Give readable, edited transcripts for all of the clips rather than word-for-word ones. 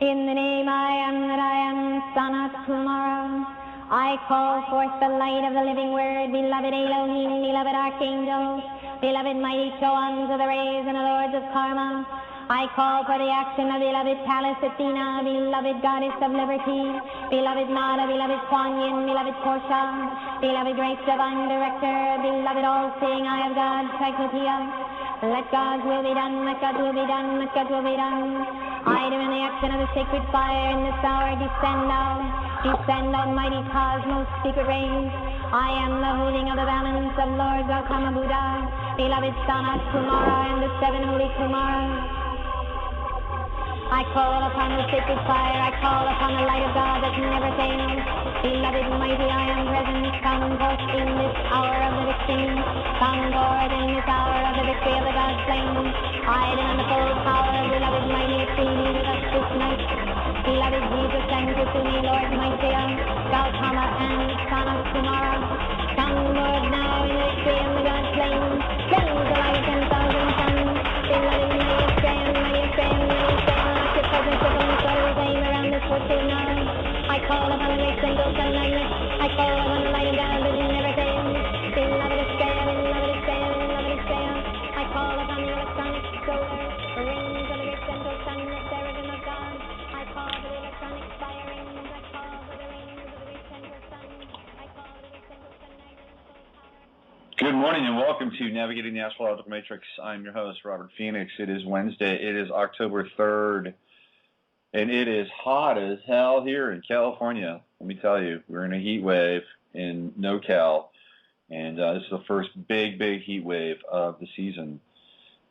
In the name I am that I am, son of tomorrow, I call forth the light of the living word, beloved Elohim, beloved archangels, beloved mighty choans of the rays and the lords of karma. I call for the action of beloved Pallas Athena, beloved goddess of liberty, beloved Nada, beloved Kuan Yin, beloved Portia, beloved great divine director, beloved all-seeing eye of God, Cyclopeia. Let God's will be done, let God's will be done, let God's will be done. I do in the action of the sacred fire in this hour, descend almighty cosmos, secret rays. I am the holding of the balance of Lord Gautama Buddha, beloved son of Kumara and the seven holy Kumaras. I call upon the sacred fire, I call upon the light of God that never fails. Beloved mighty, I am present, come forth in this hour of the victory. Come forth in this hour of the victory of the God flame. I demand the full power, beloved mighty, exceed with us this night. Beloved Jesus, send to me, Lord mighty, Gautama and son of Kumara. Come, Lord, now in the victory of the God flame. Send the light of 10,000 suns. Beloved mighty, expand, mighty expand, mighty expand. Presence of the Lord around this fortune now. I call upon the great single sun magnet. I call upon the light of God that never fails. Beloved expand, beloved expand, beloved expand. I call upon the electronic solar rings of the great central sun, the seraphim of God. I call for the electronic fire rings. I call for the rings of the great central sun. I call for the great central sun magnet and full power. Good morning and welcome to Navigating the Astrological Matrix. I'm your host, Robert Phoenix. It is Wednesday. It is October 3rd. And it is hot as hell here in California. Let me tell you, we're in a heat wave in NoCal. And this is the first big heat wave of the season.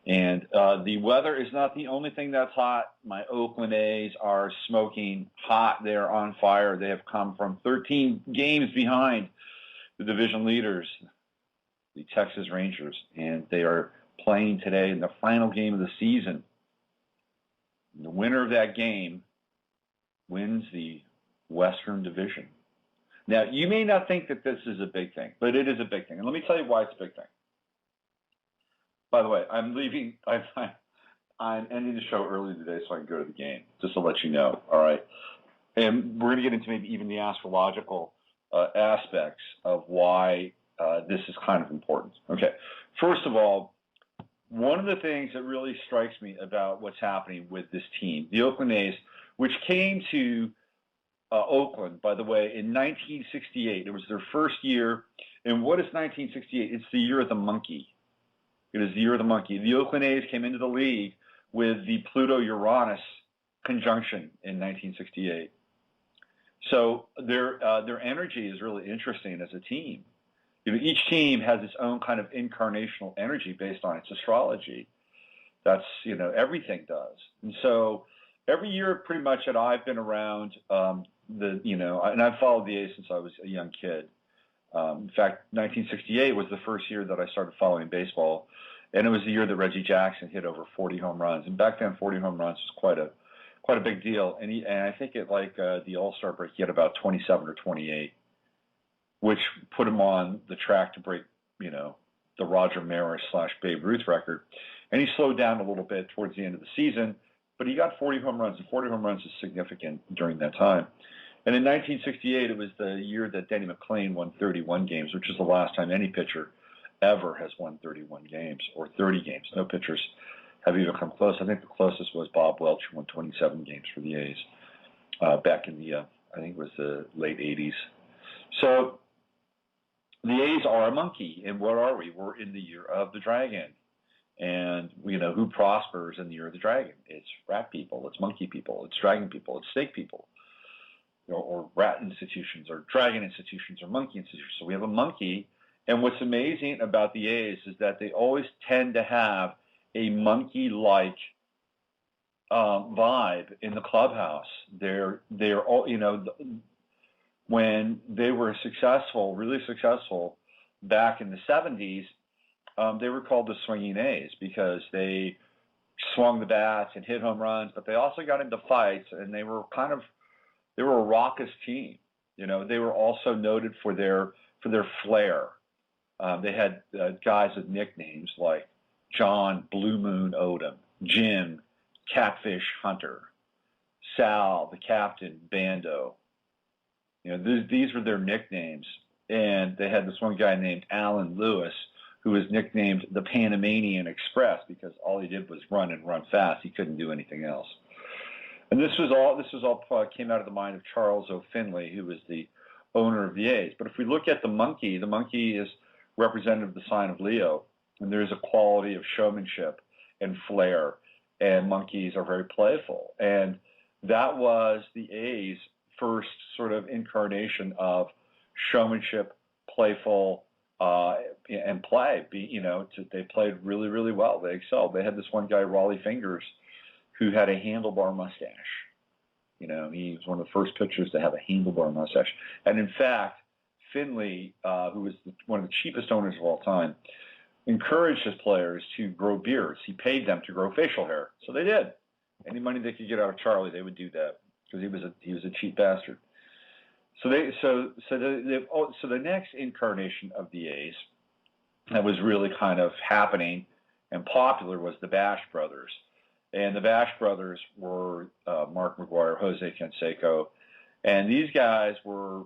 And the weather is not the only thing that's hot. My Oakland A's are smoking hot. They're on fire. They have come from 13 games behind the division leaders, the Texas Rangers. And they are playing today in the final game of the season. The winner of that game wins the Western Division. Now, you may not think that this is a big thing, but it is a big thing. And let me tell you why it's a big thing. By the way, I'm leaving. I'm ending the show early today so I can go to the game, just to let you know, all right? And we're going to get into maybe even the astrological aspects of why this is kind of important. Okay, first of all, one of the things that really strikes me about what's happening with this team, the Oakland A's, which came to Oakland, by the way, in 1968. It was their first year. And what is 1968? It's the year of the monkey. It is the year of the monkey. The Oakland A's came into the league with the Pluto-Uranus conjunction in 1968. So their energy is really interesting as a team. You know, each team has its own kind of incarnational energy based on its astrology. That's, you know, everything does. And so every year pretty much that I've been around, and I've followed the A's since I was a young kid. In fact, 1968 was the first year that I started following baseball, and it was the year that Reggie Jackson hit over 40 home runs. And back then, 40 home runs was quite a big deal. And I think at the All-Star break, he had about 27 or 28. Which put him on the track to break, the Roger Maris / Babe Ruth record. And he slowed down a little bit towards the end of the season, but he got 40 home runs, and 40 home runs is significant during that time. And in 1968, it was the year that Denny McClain won 31 games, which is the last time any pitcher ever has won 31 games or 30 games. No pitchers have even come close. I think the closest was Bob Welch, who won 27 games for the A's back in the, I think it was the late 80s. So the A's are a monkey, and what are we? We're in the year of the dragon. And, who prospers in the year of the dragon? It's rat people, it's monkey people, it's dragon people, it's snake people, or rat institutions, or dragon institutions, or monkey institutions. So we have a monkey, and what's amazing about the A's is that they always tend to have a monkey-like vibe in the clubhouse. They're all, when they were successful, really successful back in the 70s, they were called the Swinging A's because they swung the bats and hit home runs, but they also got into fights, and they were a raucous team. They were also noted for their flair. They had guys with nicknames like John Blue Moon Odom, Jim Catfish Hunter, Sal, the captain, Bando. These were their nicknames. And they had this one guy named Alan Lewis, who was nicknamed the Panamanian Express because all he did was run and run fast. He couldn't do anything else. And this was all came out of the mind of Charles O. Finley, who was the owner of the A's. But if we look at the monkey is representative of the sign of Leo, and there's a quality of showmanship and flair, and monkeys are very playful. And that was the A's first sort of incarnation of showmanship, playful, and play. They played really, really well. They excelled. They had this one guy, Raleigh Fingers, who had a handlebar mustache. He was one of the first pitchers to have a handlebar mustache. And in fact, Finley, who was one of the cheapest owners of all time, encouraged his players to grow beards. He paid them to grow facial hair, so they did. Any money they could get out of Charlie, they would do that because he was a cheap bastard. So the next incarnation of the A's that was really kind of happening and popular was the Bash Brothers. And the Bash Brothers were Mark McGuire, Jose Canseco, and these guys were,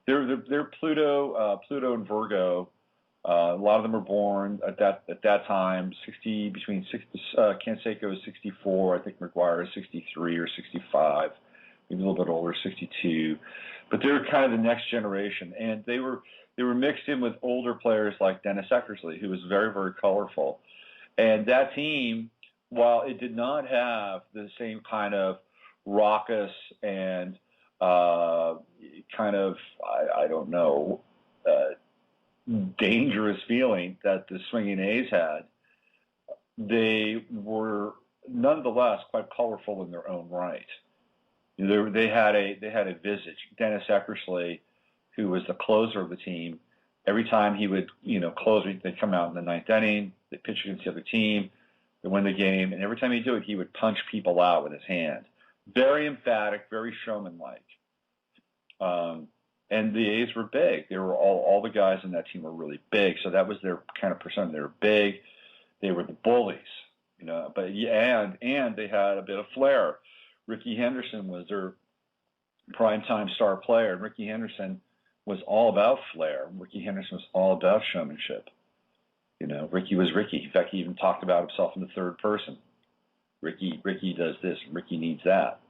they're Pluto and Virgo. A lot of them were born at that time, Canseco is 64, I think McGuire is 63 or 65, maybe a little bit older, 62. But they were kind of the next generation, and they were mixed in with older players like Dennis Eckersley, who was very, very colorful. And that team, while it did not have the same kind of raucous and dangerous feeling that the swinging A's had, they were nonetheless quite colorful in their own right. They had a visage. Dennis Eckersley, who was the closer of the team, every time he would close, they'd come out in the ninth inning, they'd pitch against the other team, they win the game, and every time he'd do it, he would punch people out with his hand. Very emphatic, very showman-like. And the A's were big. They were all the guys in that team were really big, so that was their kind of persona. They were big. They were the bullies, But and they had a bit of flair. Rickey Henderson was their primetime star player, and Rickey Henderson was all about flair. Rickey Henderson was all about showmanship. Rickey was Rickey. In fact, he even talked about himself in the third person. Rickey does this, and Rickey needs that.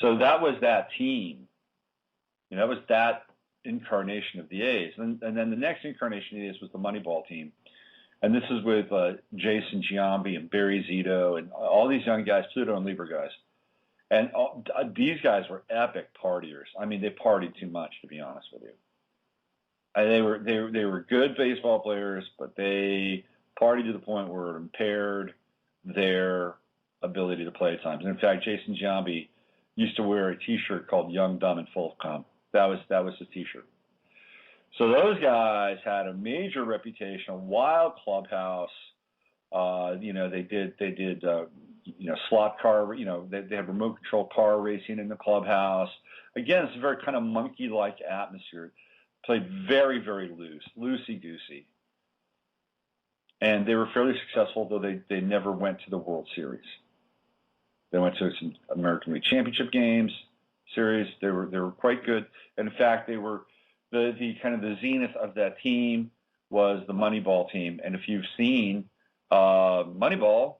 So that was that team. That was that incarnation of the A's. And then the next incarnation of the A's was the Moneyball team. And this is with Jason Giambi and Barry Zito and all these young guys, Pluto and Libra guys. And these guys were epic partiers. I mean, they partied too much, to be honest with you. They were good baseball players, but they partied to the point where it impaired their ability to play at times. And in fact, Jason Giambi used to wear a T-shirt called "Young, Dumb, and Full of Cum." That was his T-shirt. So those guys had a major reputation, a wild clubhouse. They did slot car. They had remote control car racing in the clubhouse. Again, it's a very kind of monkey-like atmosphere. Played very, very loosey-goosey. And they were fairly successful, though they never went to the World Series. They went to some American League Championship games, series. They were quite good. And in fact, they were the kind of the zenith of that team was the Moneyball team. And if you've seen Moneyball,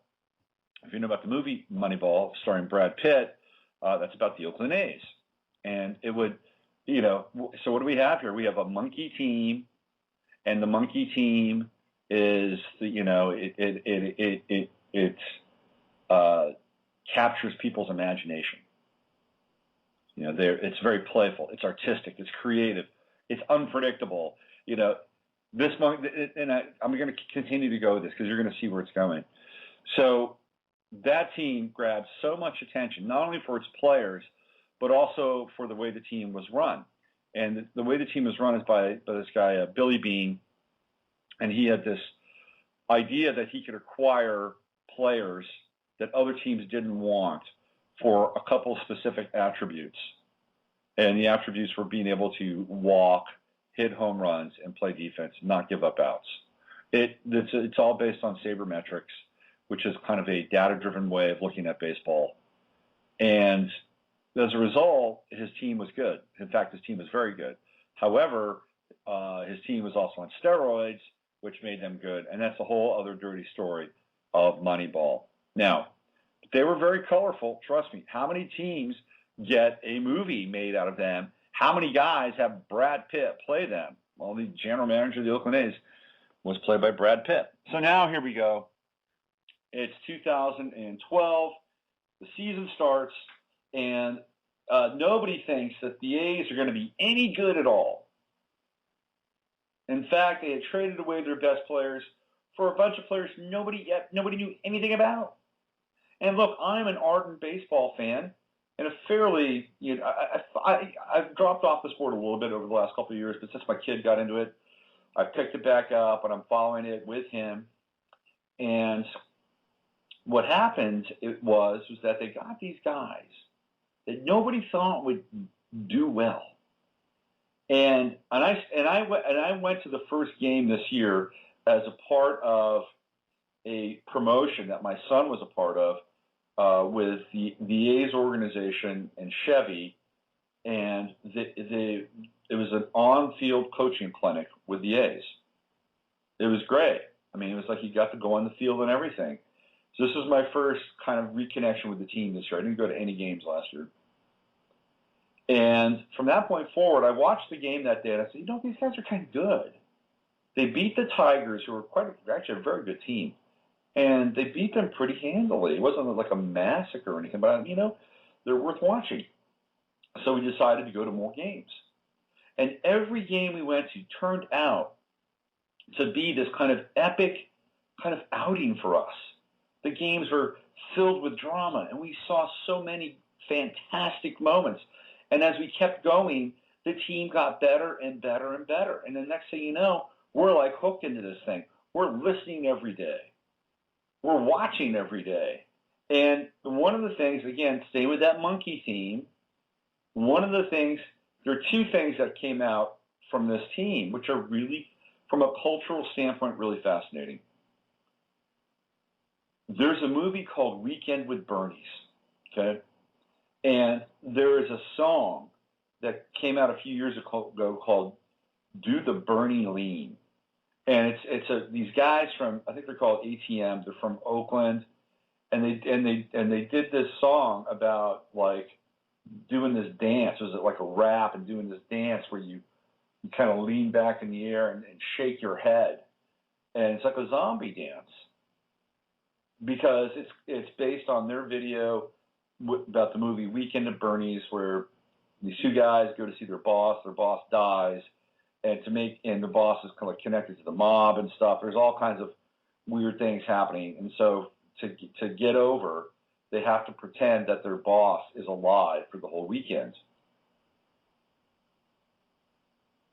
if you know about the movie Moneyball, starring Brad Pitt, that's about the Oakland A's. And it would, so what do we have here? We have a monkey team, and the monkey team is it captures people's imagination. It's very playful, it's artistic, it's creative, it's unpredictable. This monkey, and I'm going to continue to go with this because you're going to see where it's going. So that team grabbed so much attention, not only for its players, but also for the way the team was run. And the way the team was run is by this guy, Billy Bean, and he had this idea that he could acquire players that other teams didn't want for a couple specific attributes. And the attributes were being able to walk, hit home runs, and play defense, not give up outs. It's all based on sabermetrics, which is kind of a data-driven way of looking at baseball. And as a result, his team was good. In fact, his team was very good. However, his team was also on steroids, which made them good. And that's a whole other dirty story of Moneyball. Now, they were very colorful. Trust me. How many teams get a movie made out of them? How many guys have Brad Pitt play them? Well, the general manager of the Oakland A's was played by Brad Pitt. So now here we go. It's 2012. The season starts, and nobody thinks that the A's are going to be any good at all. In fact, they had traded away their best players for a bunch of players nobody knew anything about. And look, I'm an ardent baseball fan, and a fairly, I've dropped off the sport a little bit over the last couple of years, but since my kid got into it, I picked it back up, and I'm following it with him. And what happened was that they got these guys that nobody thought would do well. And I went to the first game this year as a part of a promotion that my son was a part of with the A's organization and Chevy, and it was an on-field coaching clinic with the A's. It was great. I mean, it was like you got to go on the field and everything. So this was my first kind of reconnection with the team this year. I didn't go to any games last year. And from that point forward, I watched the game that day, and I said, these guys are kind of good. They beat the Tigers, who were actually a very good team. And they beat them pretty handily. It wasn't like a massacre or anything, but, they're worth watching. So we decided to go to more games. And every game we went to turned out to be this kind of epic kind of outing for us. The games were filled with drama, and we saw so many fantastic moments. And as we kept going, the team got better and better and better. And the next thing you know, we're like hooked into this thing. We're listening every day. We're watching every day. And one of the things, again, stay with that monkey theme, there are two things that came out from this team, which are really, from a cultural standpoint, really fascinating. There's a movie called Weekend with Bernie's, okay? And there is a song that came out a few years ago called Do the Bernie Lean. And it's these guys from, I think they're called ATM, they're from Oakland, and they did this song about like doing this dance. It was like a rap and doing this dance where you kind of lean back in the air and shake your head. And it's like a zombie dance because it's based on their video about the movie Weekend at Bernie's, where these two guys go to see their boss dies, and the boss is kind of connected to the mob and stuff. There's all kinds of weird things happening, and so to get over, they have to pretend that their boss is alive for the whole weekend,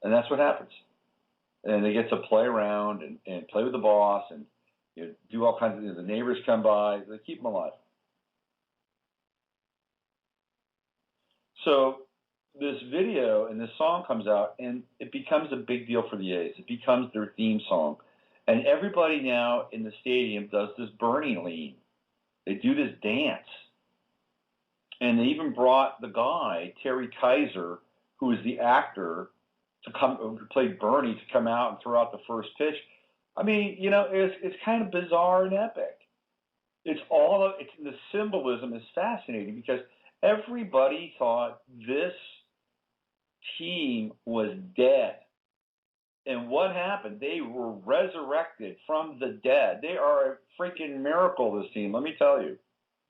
and that's what happens. And they get to play around and play with the boss and do all kinds of things. The neighbors come by, they keep them alive. So this video and this song comes out, and it becomes a big deal for the A's. It becomes their theme song. And everybody now in the stadium does this Bernie lean. They do this dance. And they even brought the guy, Terry Kaiser, who is the actor, who played Bernie, to come out and throw out the first pitch. I mean, it's kind of bizarre and epic. The symbolism is fascinating because everybody thought this team was dead. And what happened? They were resurrected from the dead. They are a freaking miracle, this team, let me tell you.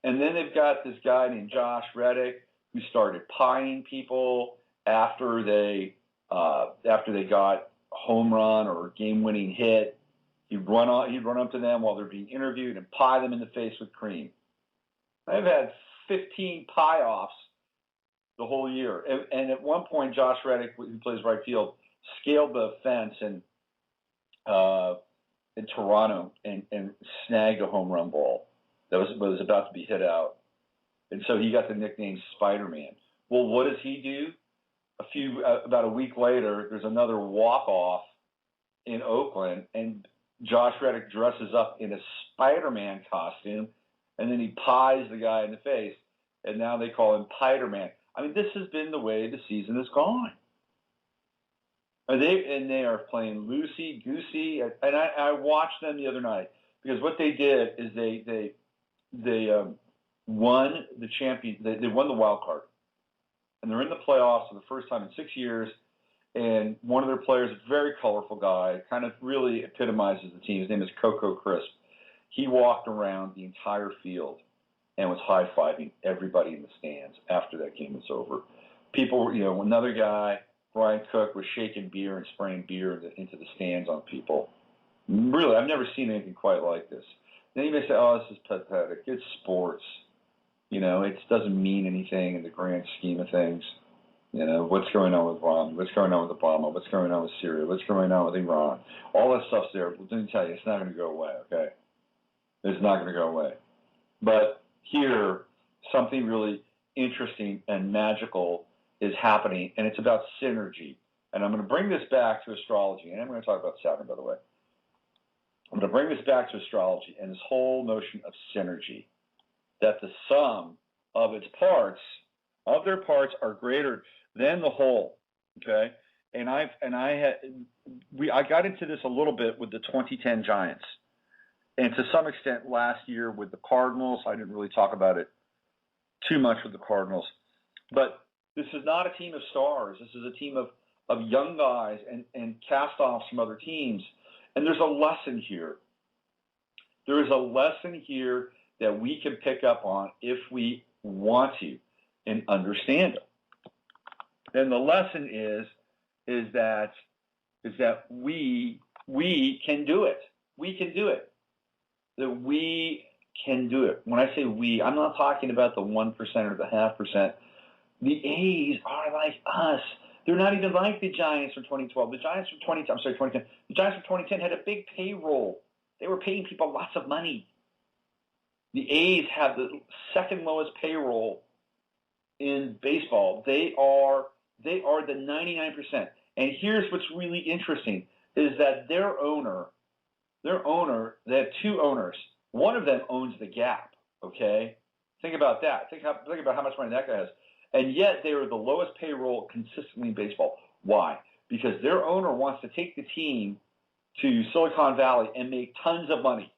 And then they've got this guy named Josh Reddick who started pieing people after they got home run or game-winning hit. He'd run up to them while they're being interviewed and pie them in the face with cream. I've had 15 pie-offs the whole year. And at one point, Josh Reddick, who plays right field, scaled the fence in Toronto and snagged a home run ball that was about to be hit out. And so he got the nickname Spider-Man. Well, what does he do? About a week later, there's another walk-off in Oakland, and Josh Reddick dresses up in a Spider-Man costume, and then he pies the guy in the face. and now they call him Spider-Man. I mean, this has been the way the season has gone. They are playing loosey-goosey, and I watched them the other night because what they did is they won the champion. They won the wild card, and they're in the playoffs for the first time in 6 years. And one of their players, a very colorful guy, kind of really epitomizes the team. His name is Coco Crisp. He walked around the entire field and was high-fiving everybody in the stands after that game was over. People, another guy, Brian Cook, was shaking beer and spraying beer into the stands on people. Really, I've never seen anything quite like this. Then you may say, oh, this is pathetic. It's sports. It doesn't mean anything in the grand scheme of things. What's going on with Romney? What's going on with Obama? What's going on with Syria? What's going on with Iran? All that stuff's there. But let me tell you, it's not going to go away, okay? It's not going to go away. But here, something really interesting and magical is happening, and it's about synergy. And I'm going to bring this back to astrology, and I'm going to talk about Saturn, by the way. I'm going to bring this back to astrology and this whole notion of synergy, that the sum of its parts, of their parts, are greater than the whole. Okay, and I got into this a little bit with the 2010 Giants, and to some extent last year with the Cardinals. I didn't really talk about it too much with the Cardinals, but this is not a team of stars. This is a team of young guys and cast-offs from other teams. And there's a lesson here. There is a lesson here that we can pick up on if we want to and understand it. And the lesson is that we can do it. We can do it. That we can do it. When I say we, I'm not talking about the 1% or the 0.5%. The A's are like us. They're not even like the Giants from 2012. The Giants from 2010. The Giants from 2010 had a big payroll. They were paying people lots of money. The A's have the second lowest payroll in baseball. They are the 99%. And here's what's really interesting is that their owner, they have two owners. One of them owns the Gap. Okay, think about that. Think about how much money that guy has. And yet they are the lowest payroll consistently in baseball. Why? Because their owner wants to take the team to Silicon Valley and make tons of money,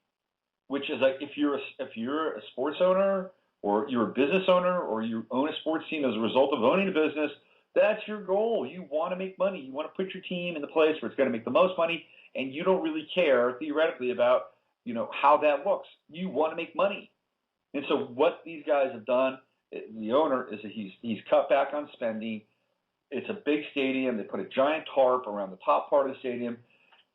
which is like if you're a sports owner or you're a business owner or you own a sports team as a result of owning a business, that's your goal. You want to make money. You want to put your team in the place where it's going to make the most money, and you don't really care theoretically about how that looks. You want to make money. And so what these guys have done, the owner, is that he's cut back on spending. It's a big stadium. They put a giant tarp around the top part of the stadium.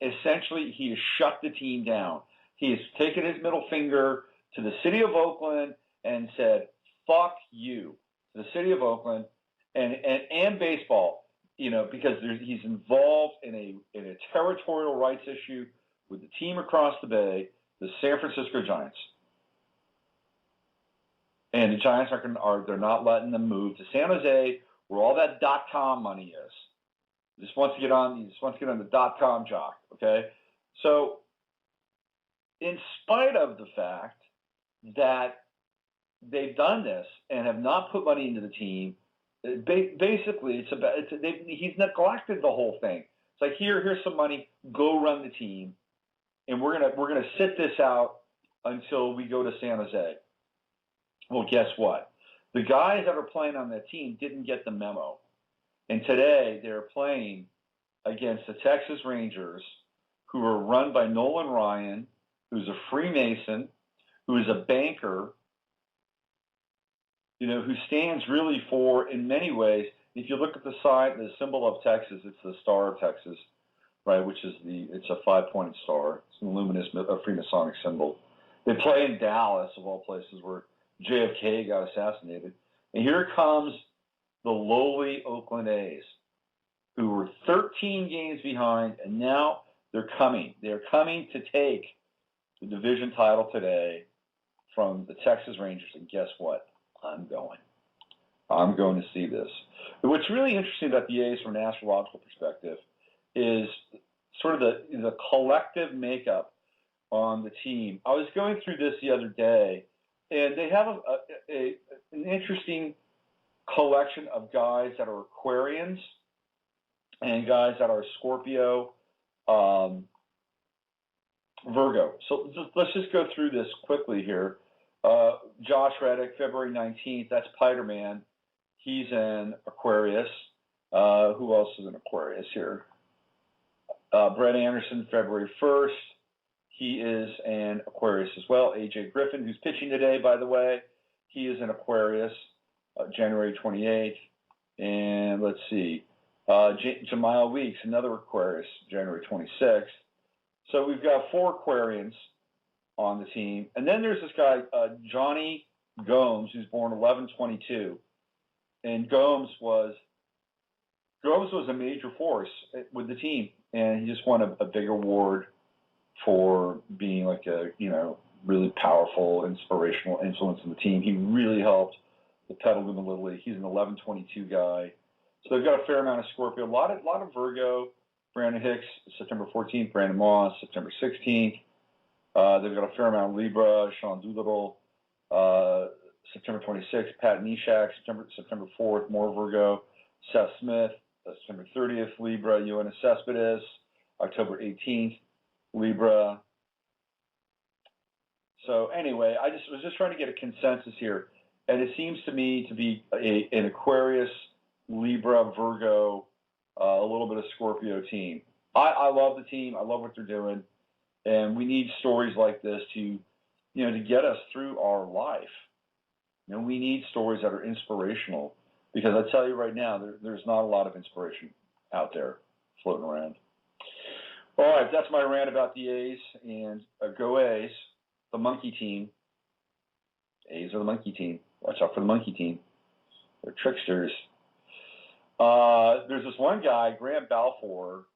Essentially, he has shut the team down. He has taken his middle finger to the city of Oakland and said, fuck you, to the city of Oakland and baseball, because he's involved in a territorial rights issue with the team across the bay, the San Francisco Giants. And the Giants they're not letting them move to San Jose, where all that .com money is. He just wants to get on the .com jock. Okay, so in spite of the fact that they've done this and have not put money into the team, basically he's neglected the whole thing. It's like here's some money, go run the team, and we're gonna sit this out until we go to San Jose. Well, guess what? The guys that are playing on that team didn't get the memo. And today they're playing against the Texas Rangers, who are run by Nolan Ryan, who's a Freemason, who is a banker, who stands really for, in many ways, if you look at the symbol of Texas, it's the Star of Texas, right, which is it's a 5-pointed star. It's an luminous Freemasonic symbol. They play in Dallas, of all places, where JFK got assassinated. And here comes the lowly Oakland A's, who were 13 games behind, and now they're coming. They're coming to take the division title today from the Texas Rangers. And guess what? I'm going to see this. But what's really interesting about the A's from an astrological perspective is sort of the collective makeup on the team. I was going through this the other day, and they have an interesting collection of guys that are Aquarians and guys that are Scorpio, Virgo. So let's just go through this quickly here. Josh Reddick, February 19th, that's Spider-Man. He's an Aquarius. Who else is an Aquarius here? Brett Anderson, February 1st. He is an Aquarius as well. AJ Griffin, who's pitching today, by the way, he is an Aquarius, January 28th. And let's see, Jamal Weeks, another Aquarius, January 26th. So we've got 4 Aquarians on the team. And then there's this guy, Johnny Gomes, who's born 11/22. And Gomes was a major force with the team. And he just won a big award for being like a, really powerful, inspirational influence in the team. He really helped the Petaluma Little League. He's an 11/22 guy. So they've got a fair amount of Scorpio, a lot of Virgo. Brandon Hicks, September 14th. Brandon Moss, September 16th. They've got a fair amount of Libra. Sean Doolittle, September 26th. Pat Neshek, September 4th. More Virgo. Seth Smith, September 30th. Libra. Yoenis Cespedes, October 18th. Libra. So anyway, I was just trying to get a consensus here, and it seems to me to be an Aquarius, Libra, Virgo, a little bit of Scorpio team. I love the team. I love what they're doing, and we need stories like this to get us through our life. We need stories that are inspirational, because I tell you right now, there's not a lot of inspiration out there floating around. All right, that's my rant about the A's, and go A's, the monkey team. A's are the monkey team. Watch out for the monkey team. They're tricksters. There's this one guy, Grant Balfour,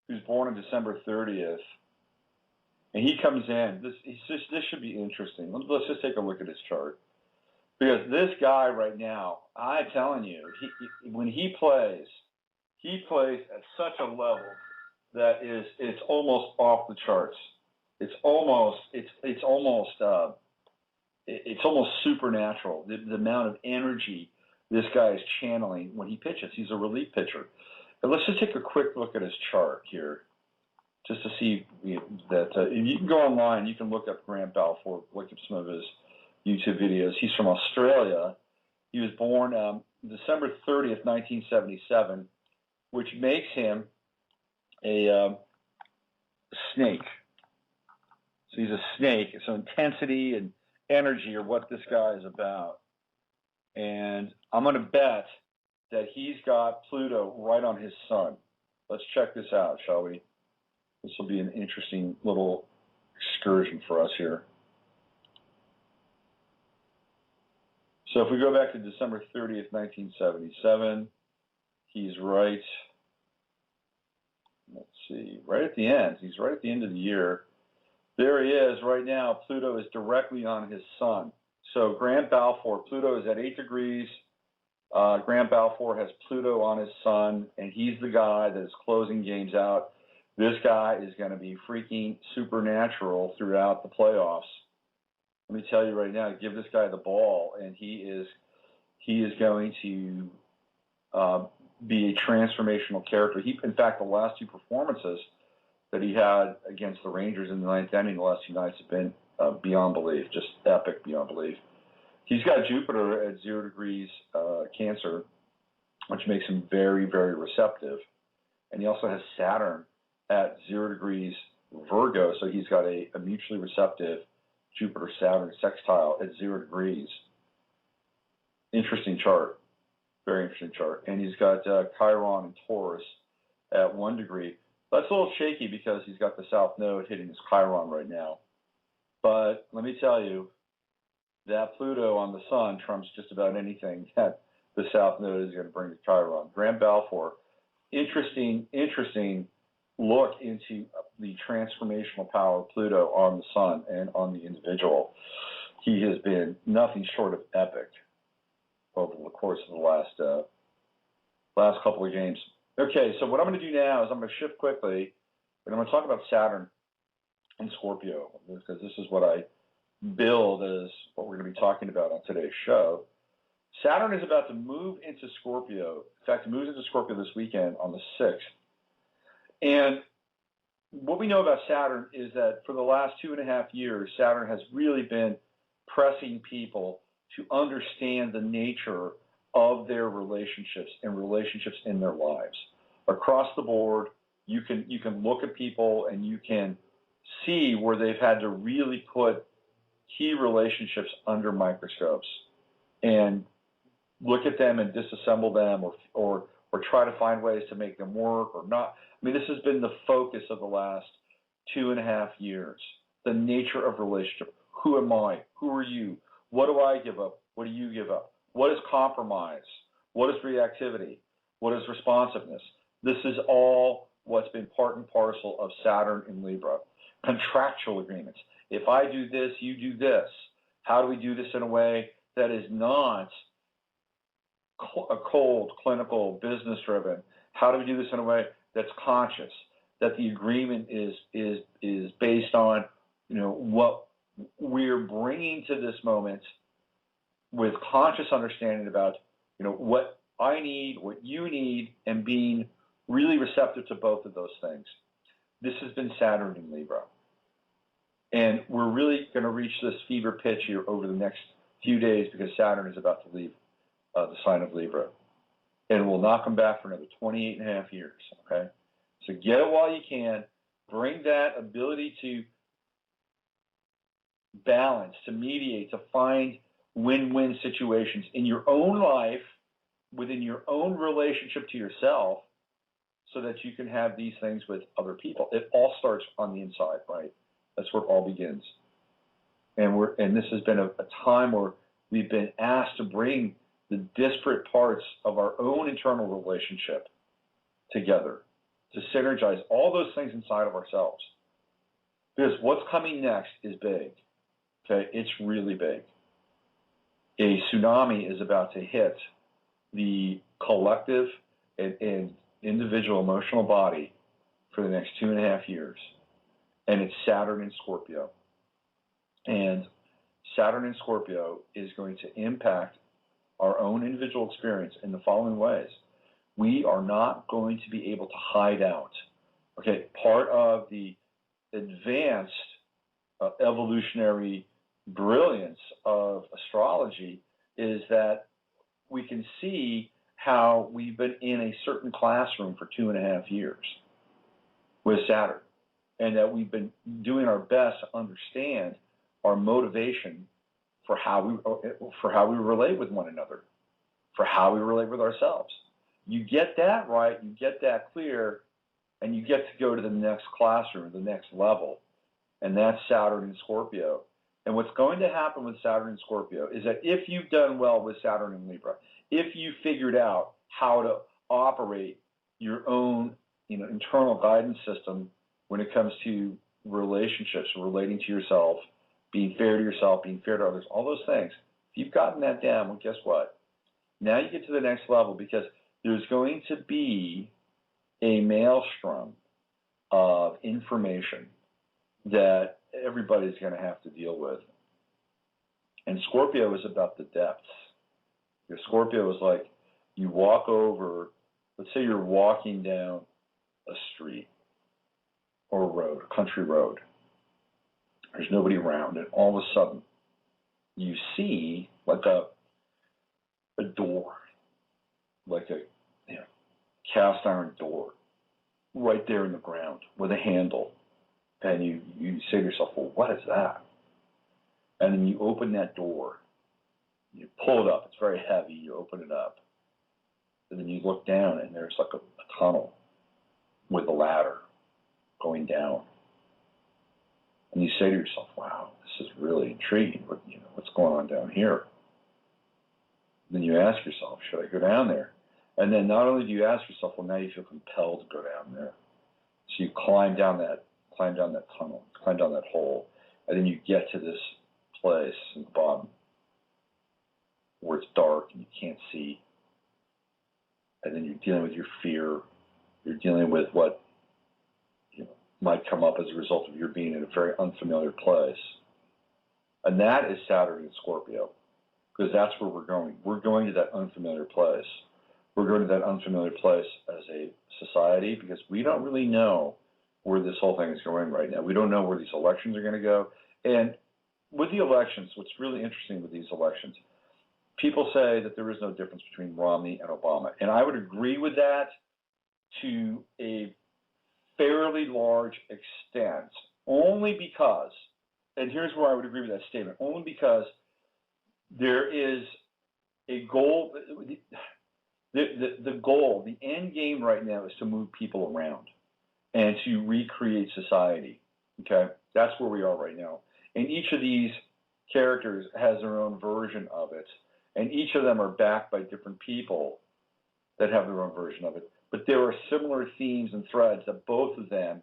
who's born on December 30th, and he comes in. This should be interesting. Let's just take a look at his chart, because this guy right now, I'm telling you, when he plays at such a level that it's almost off the charts. It's almost supernatural. The amount of energy this guy is channeling when he pitches. He's a relief pitcher. But let's just take a quick look at his chart here, just to see that. You can go online. You can look up Grant Balfour, look up some of his YouTube videos. He's from Australia. He was born December 30th, 1977, which makes him a snake. So he's a snake. So intensity and energy are what this guy is about. And I'm going to bet that he's got Pluto right on his sun. Let's check this out, shall we? This will be an interesting little excursion for us here. So if we go back to December 30th, 1977, he's right, let's see, right at the end. He's right at the end of the year. There he is right now. Pluto is directly on his sun. So Grant Balfour, Pluto is at 8 degrees. Grant Balfour has Pluto on his sun, and he's the guy that is closing games out. This guy is going to be freaking supernatural throughout the playoffs. Let me tell you right now, give this guy the ball, and he is going to be a transformational character. In fact, the last 2 performances that he had against the Rangers in the 9th inning, the last 2 nights have been beyond belief, just epic beyond belief. He's got Jupiter at 0 degrees Cancer, which makes him very, very receptive. And he also has Saturn at 0 degrees Virgo, so he's got a mutually receptive Jupiter-Saturn sextile at 0 degrees. Interesting chart. Very interesting chart. And he's got Chiron and Taurus at 1 degree. That's a little shaky because he's got the South Node hitting his Chiron right now. But let me tell you, that Pluto on the sun trumps just about anything that the South Node is going to bring to Chiron. Grant Balfour, interesting look into the transformational power of Pluto on the sun and on the individual. He has been nothing short of epic over the course of the last couple of games. Okay, so what I'm going to do now is I'm going to shift quickly, and I'm going to talk about Saturn and Scorpio, because this is what I build as what we're going to be talking about on today's show. Saturn is about to move into Scorpio. In fact, it moves into Scorpio this weekend on the 6th. And what we know about Saturn is that for the last 2.5 years, Saturn has really been pressing people to understand the nature of their relationships and relationships in their lives. Across the board, you can look at people and you can see where they've had to really put key relationships under microscopes and look at them and disassemble them or try to find ways to make them work or not. I mean, this has been the focus of the last 2.5 years, the nature of relationship. Who am I? Who are you? What do I give up? What do you give up? What is compromise? What is reactivity? What is responsiveness? This is all what's been part and parcel of Saturn in Libra. Contractual agreements. If I do this, you do this. How do we do this in a way that is not a cold, clinical, business-driven? How do we do this in a way that's conscious, that the agreement is based on, what we're bringing to this moment with conscious understanding about, what I need, what you need, and being really receptive to both of those things. This has been Saturn in Libra. And we're really going to reach this fever pitch here over the next few days because Saturn is about to leave the sign of Libra. And we'll not come back for another 28.5 years, okay? So get it while you can. Bring that ability to balance, to mediate, to find win-win situations in your own life, within your own relationship to yourself, so that you can have these things with other people. It all starts on the inside, right? That's where it all begins. And this has been a time where we've been asked to bring the disparate parts of our own internal relationship together, to synergize all those things inside of ourselves. Because what's coming next is big. Okay, it's really big. A tsunami is about to hit the collective and individual emotional body for the next 2.5 years. And it's Saturn in Scorpio. And Saturn in Scorpio is going to impact our own individual experience in the following ways. We are not going to be able to hide out. Okay, part of the advanced evolutionary brilliance of astrology is that we can see how we've been in a certain classroom for 2.5 years with Saturn, and that we've been doing our best to understand our motivation for how we relate with one another, for how we relate with ourselves. You get that right, you get that clear, and you get to go to the next classroom, the next level, and that's Saturn in Scorpio. And what's going to happen with Saturn in Scorpio is that if you've done well with Saturn in Libra, if you figured out how to operate your own internal guidance system when it comes to relationships, relating to yourself, being fair to yourself, being fair to others, all those things, if you've gotten that down, well, guess what? Now you get to the next level because there's going to be a maelstrom of information that everybody's going to have to deal with. And Scorpio is about the depths. Your Scorpio is like you walk over, let's say you're walking down a street or a road, a country road. There's nobody around, and all of a sudden you see like a door, like a cast iron door right there in the ground with a handle. And you say to yourself, well, what is that? And then you open that door. You pull it up. It's very heavy. You open it up. And then you look down, and there's like a tunnel with a ladder going down. And you say to yourself, wow, this is really intriguing. What's going on down here? Then you ask yourself, should I go down there? And then not only do you ask yourself, well, now you feel compelled to go down there. So you climb down that tunnel, climb down that hole, and then you get to this place at the bottom where it's dark and you can't see. And then you're dealing with your fear. You're dealing with what might come up as a result of your being in a very unfamiliar place. And that is Saturn in Scorpio. because that's where we're going. We're going to that unfamiliar place. We're going to that unfamiliar place as a society because we don't really know where this whole thing is going right now. We don't know where these elections are going to go. And with the elections, what's really interesting with these elections, people say that there is no difference between Romney and Obama. And I would agree with that to a fairly large extent, only because, and here's where I would agree with that statement, only because there is a goal. The goal, the end game right now is to move people around and to recreate society. Okay? That's where we are right now. And each of these characters has their own version of it. And each of them are backed by different people that have their own version of it. But there are similar themes and threads that both of them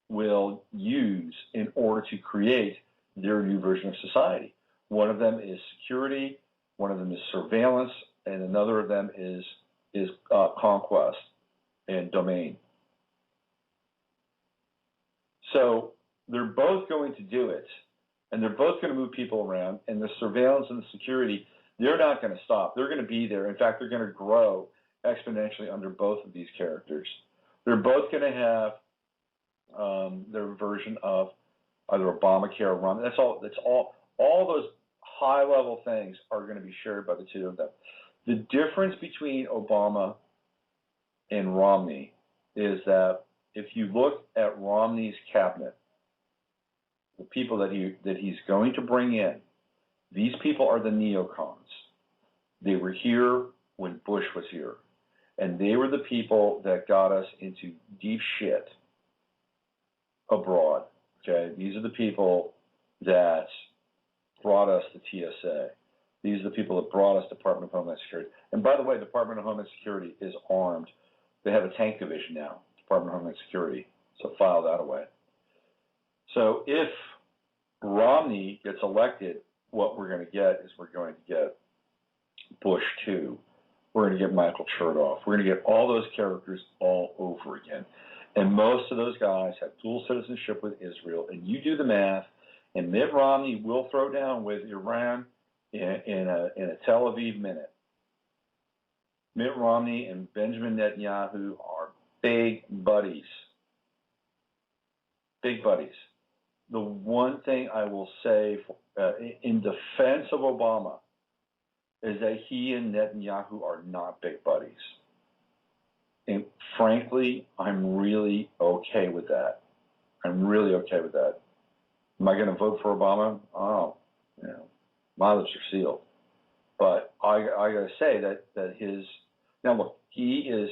will use in order to create their new version of society. One of them is security, one of them is surveillance, and another of them is conquest and domain. So they're both going to do it, and they're both going to move people around, and the surveillance and the security, they're not going to stop. They're going to be there. In fact, they're going to grow exponentially under both of these characters. They're both going to have their version of either Obamacare or Romney. That's all those high-level things are going to be shared by the two of them. The difference between Obama and Romney is that if you look at Romney's cabinet, the people that he's going to bring in, these people are the neocons. They were here when Bush was here. And they were the people that got us into deep shit abroad. Okay? These are the people that brought us the TSA. These are the people that brought us Department of Homeland Security. And by the way, the Department of Homeland Security is armed. They have a tank division now, Department of Homeland Security. So file that away. So if Romney gets elected, what we're going to get is we're going to get Bush 2. We're going to get Michael Chertoff. We're going to get all those characters all over again. And most of those guys have dual citizenship with Israel. And you do the math, and Mitt Romney will throw down with Iran in a Tel Aviv minute. Mitt Romney and Benjamin Netanyahu are big buddies. Big buddies. The one thing I will say in defense of Obama is that he and Netanyahu are not big buddies. And frankly, I'm really okay with that. I'm really okay with that. Am I going to vote for Obama? Oh, my lips are sealed. But I got to say that his, now look, he's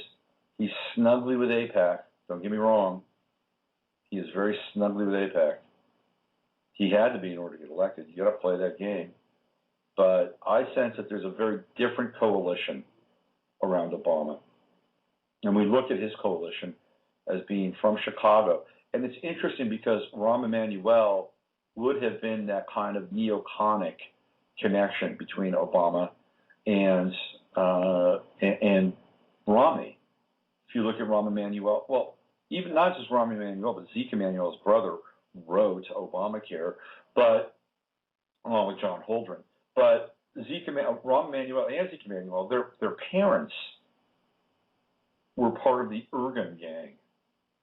snugly with AIPAC. Don't get me wrong. He is very snugly with AIPAC. He had to be in order to get elected. You got to play that game. But I sense that there's a very different coalition around Obama. And we look at his coalition as being from Chicago. And it's interesting because Rahm Emanuel would have been that kind of neoconic connection between Obama and Romney. If you look at Rahm Emanuel, well, even not just Rahm Emanuel, but Zeke Emanuel's brother wrote Obamacare, but along with John Holdren. But Rahm Emanuel and Zeke Emanuel, their parents were part of the Ergun gang.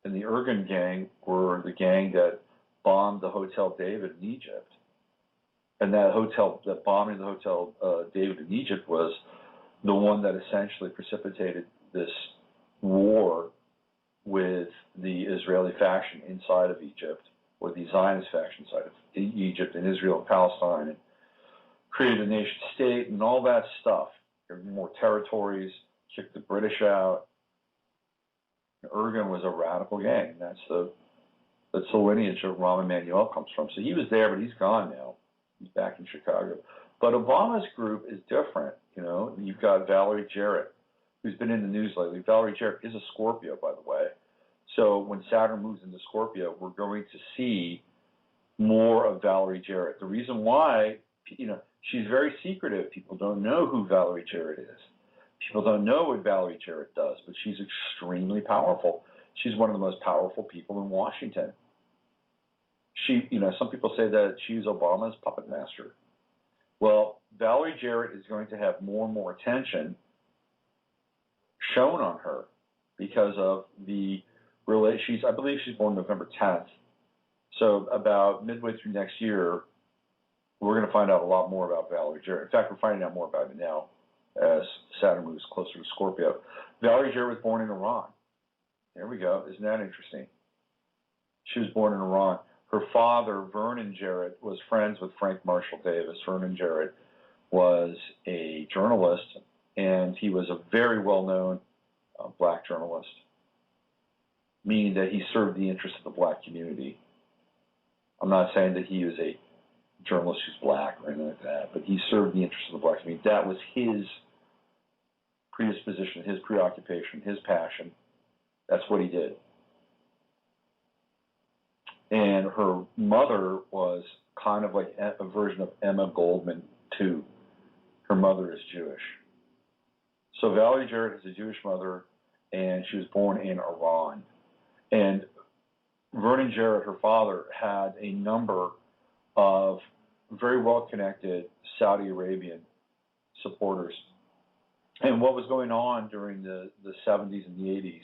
And the Ergun gang were the gang that bombed the Hotel David in Egypt. And that bombing the Hotel David in Egypt was the one that essentially precipitated this war with the Israeli faction inside of Egypt, or the Zionist faction inside of Egypt and Israel and Palestine, and created a nation state and all that stuff. More territories, kicked the British out. Ergun was a radical gang. That's the lineage that Rahm Emanuel comes from. So he was there, but he's gone now. He's back in Chicago. But Obama's group is different. You've got Valerie Jarrett, who's been in the news lately. Valerie Jarrett is a Scorpio, by the way. So when Saturn moves into Scorpio, we're going to see more of Valerie Jarrett. The reason why, she's very secretive. People don't know who Valerie Jarrett is. People don't know what Valerie Jarrett does, but she's extremely powerful. She's one of the most powerful people in Washington. Some people say that she's Obama's puppet master. Well, Valerie Jarrett is going to have more and more attention shown on her because of the I believe she's born November 10th. So about midway through next year, we're going to find out a lot more about Valerie Jarrett. In fact, we're finding out more about it now as Saturn moves closer to Scorpio. Valerie Jarrett was born in Iran. There we go. Isn't that interesting? She was born in Iran. Her father, Vernon Jarrett, was friends with Frank Marshall Davis. Vernon Jarrett was a journalist, and he was a very well-known black journalist, meaning that he served the interests of the black community. I'm not saying that he was a journalist who's black or anything like that, but he served the interests of the black community. That was his predisposition, his preoccupation, his passion. That's what he did. And her mother was kind of like a version of Emma Goldman, too. Her mother is Jewish. So Valerie Jarrett is a Jewish mother, and she was born in Iran. And Vernon Jarrett, her father, had a number of very well-connected Saudi Arabian supporters. And what was going on during the 70s and the 80s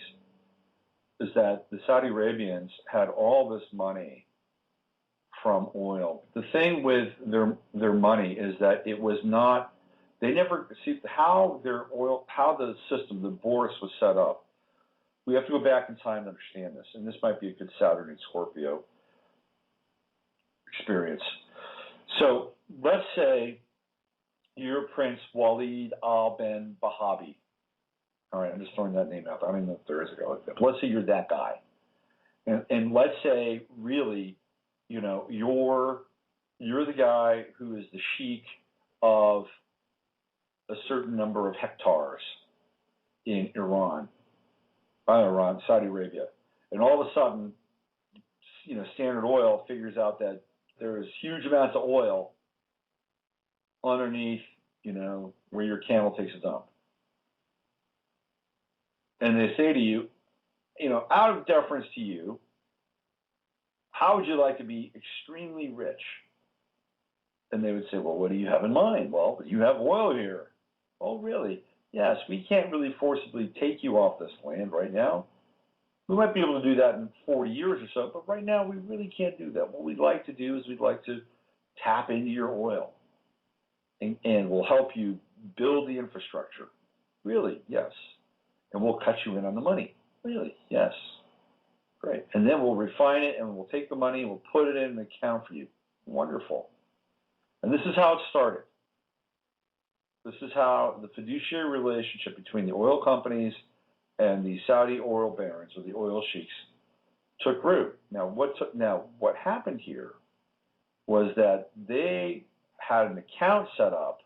is that the Saudi Arabians had all this money from oil. The thing with their money is that it was not, they never, see how how the system, the Bourse was set up. We have to go back in time to understand this, and this might be a good Saturn and Scorpio experience. So let's say you're Prince Walid al-Ben Bahabi. All right, I'm just throwing that name out there. I don't even know if there is a guy like that. But let's say you're that guy. And let's say, really, you know, you're the guy who is the sheik of a certain number of hectares in Saudi Arabia. And all of a sudden, you know, Standard Oil figures out that there's huge amounts of oil underneath, you know, where your camel takes a dump. And they say to you, you know, out of deference to you, how would you like to be extremely rich? And they would say, well, what do you have in mind? Well, you have oil here. Oh, really? Yes, we can't really forcibly take you off this land right now. We might be able to do that in 40 years or so, but right now we really can't do that. What we'd like to do is we'd like to tap into your oil, and we'll help you build the infrastructure. Really? Yes. And we'll cut you in on the money. Really? Yes. Great. And then we'll refine it, and we'll take the money and we'll put it in an account for you. Wonderful. And this is how it started. This is how the fiduciary relationship between the oil companies and the Saudi oil barons, or the oil sheiks, took root. Now, what happened here was that they had an account set up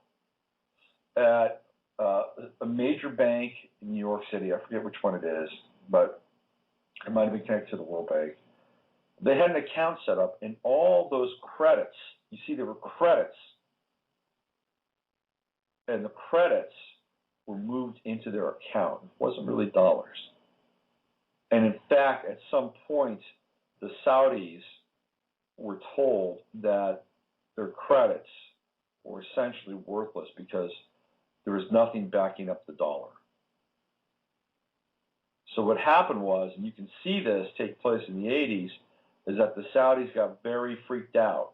at a major bank in New York City. I forget which one it is, but it might have been connected to the World Bank. They had an account set up, and all those credits, you see there were credits, and the credits were moved into their account. It wasn't really dollars. And in fact, at some point, the Saudis were told that their credits were essentially worthless because there was nothing backing up the dollar. So what happened was, and you can see this take place in the 80s, is that the Saudis got very freaked out,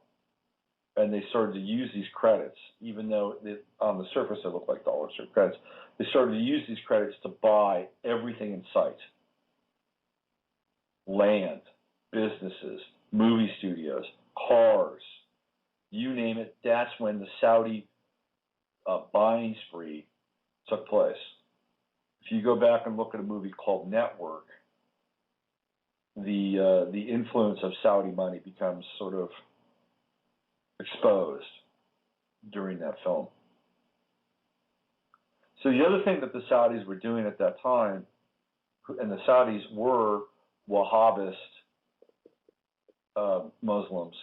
and they started to use these credits, even though on the surface they look like dollars or credits. They started to use these credits to buy everything in sight. Land, businesses, movie studios, cars, you name it. That's when the Saudi buying spree took place. If you go back and look at a movie called Network, the influence of Saudi money becomes sort of exposed during that film. So the other thing that the Saudis were doing at that time, and the Saudis were Wahhabist Muslims,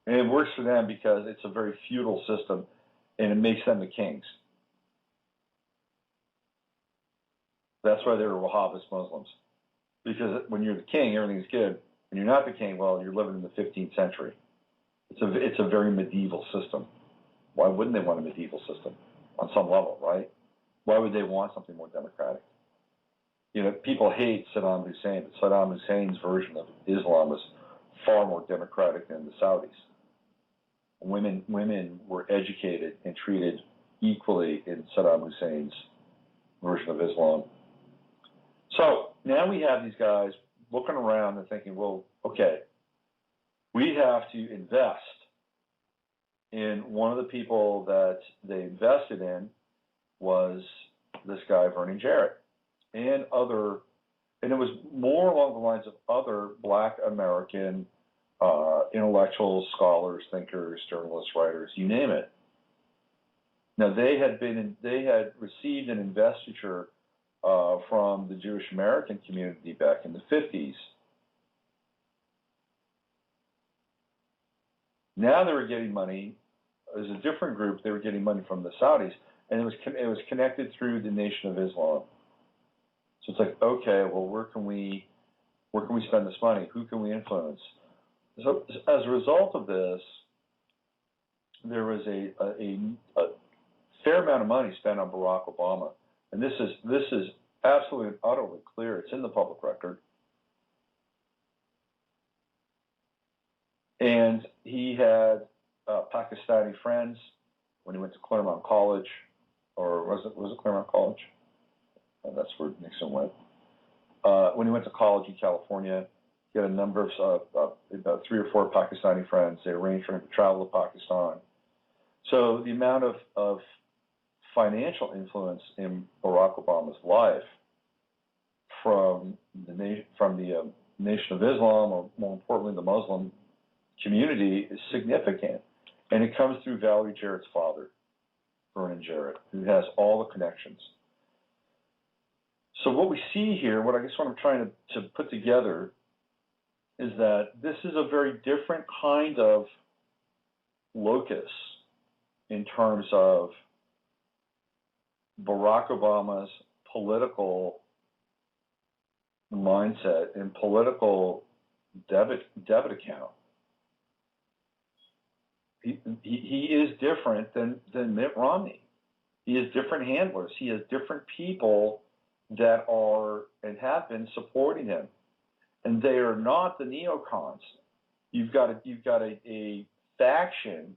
and it works for them because it's a very feudal system, and it makes them the kings. That's why they were Wahhabist Muslims. Because when you're the king, everything's good. When you're not the king, well, you're living in the 15th century. It's a very medieval system. Why wouldn't they want a medieval system on some level, right? Why would they want something more democratic? People hate Saddam Hussein, but Saddam Hussein's version of Islam was far more democratic than the Saudis. Women were educated and treated equally in Saddam Hussein's version of Islam. So now we have these guys looking around and thinking, well, okay, we have to invest in one of the people that they invested in was this guy, Vernon Jarrett, and it was more along the lines of other Black American intellectuals, scholars, thinkers, journalists, writers, you name it. Now they had received an investiture from the Jewish American community back in the 50s. Now they were getting money. As a different group, they were getting money from the Saudis, and it was connected through the Nation of Islam. So it's like, okay, well, where can we spend this money? Who can we influence? So as a result of this, there was a fair amount of money spent on Barack Obama, and this is absolutely and utterly clear. It's in the public record. And he had Pakistani friends when he went to Claremont College, or was it Claremont College? That's where Nixon went. When he went to college in California, he had a number of about 3 or 4 Pakistani friends. They arranged for him to travel to Pakistan. So the amount of financial influence in Barack Obama's life from the Nation of Islam, or more importantly, the Muslim community, is significant. And it comes through Valerie Jarrett's father, Vernon Jarrett, who has all the connections. So what we see here, what I'm trying to put together, is that this is a very different kind of locus in terms of Barack Obama's political mindset and political debit account. He is different than Mitt Romney. He has different handlers. He has different people that are and have been supporting him, and they are not the neocons. You've got a faction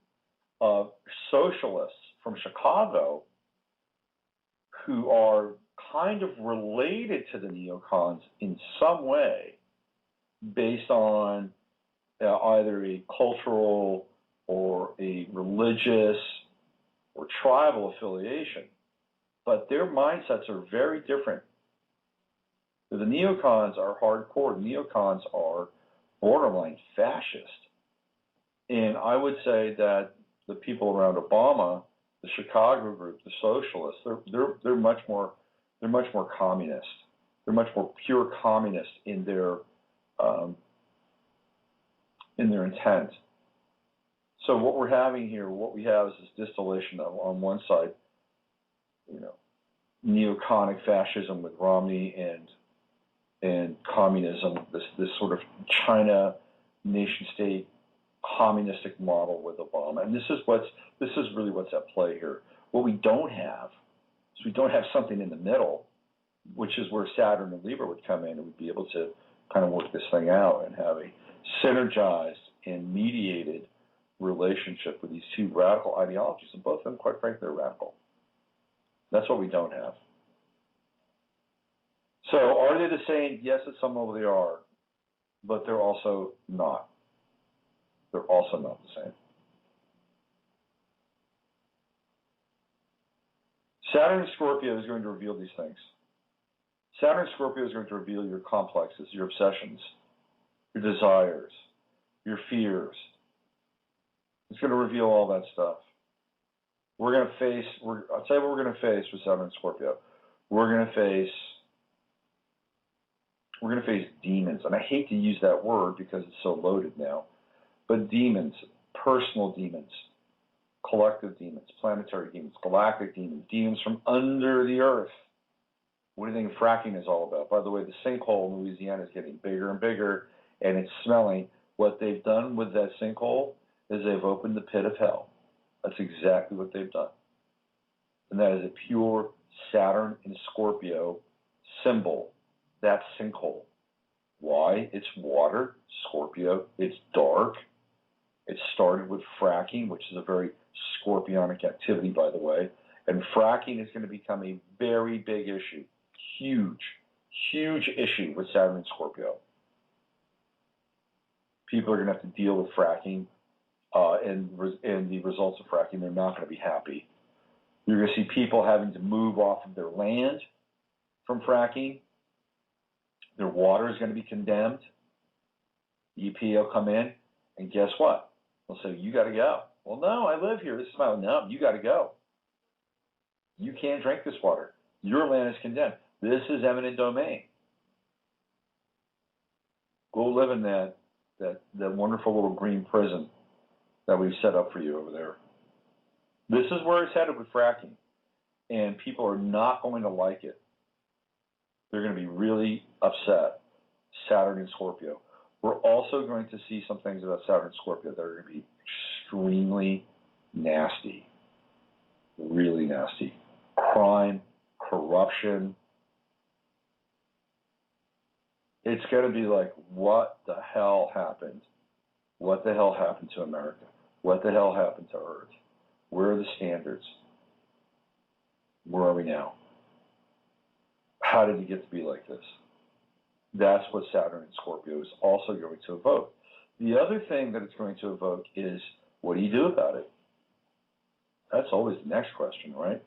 of socialists from Chicago who are kind of related to the neocons in some way, based on either a cultural or a religious or tribal affiliation. But their mindsets are very different. The neocons are hardcore. The neocons are borderline fascist. And I would say that the people around Obama, the Chicago group, the socialists, they're much more communist. They're much more pure communist in their intent. So what we're having here, what we have is this distillation of, on one side, neoconic fascism with Romney and communism, this sort of China nation-state communistic model with Obama, and this is really what's at play here. What we don't have is we don't have something in the middle, which is where Saturn and Libra would come in and would be able to kind of work this thing out and have a synergized and mediated relationship with these two radical ideologies, and both of them, quite frankly, are radical. That's what we don't have. So are they the same? Yes, at some level they are, but they're also not. They're also not the same. Saturn and Scorpio is going to reveal these things. Saturn and Scorpio is going to reveal your complexes, your obsessions, your desires, your fears. It's going to reveal all that stuff. I'll tell you what we're going to face with Saturn and Scorpio. We're going to face demons. And I hate to use that word because it's so loaded now. But demons, personal demons, collective demons, planetary demons, galactic demons, demons from under the earth. What do you think fracking is all about? By the way, the sinkhole in Louisiana is getting bigger and bigger, and it's smelling. What they've done with that sinkhole is they've opened the pit of hell. That's exactly what they've done. And that is a pure Saturn and Scorpio symbol. That sinkhole. Why? It's water, Scorpio. It's dark. It started with fracking, which is a very scorpionic activity, by the way. And fracking is going to become a very big issue. Huge, huge issue with Saturn and Scorpio. People are going to have to deal with fracking and the results of fracking. They're not going to be happy. You're going to see people having to move off of their land from fracking. Their water is going to be condemned. The EPA will come in, and guess what? They'll say, you got to go. Well, no, I live here. This is my own. No, you got to go. You can't drink this water. Your land is condemned. This is eminent domain. Go live in that wonderful little green prison that we've set up for you over there. This is where it's headed with fracking, and people are not going to like it. They're going to be really upset, Saturn and Scorpio. We're also going to see some things about Saturn and Scorpio that are going to be extremely nasty, really nasty. Crime, corruption. It's going to be like, what the hell happened? What the hell happened to America? What the hell happened to Earth? Where are the standards? Where are we now? How did it get to be like this? That's what Saturn and Scorpio is also going to evoke. The other thing that it's going to evoke is, what do you do about it? That's always the next question, right?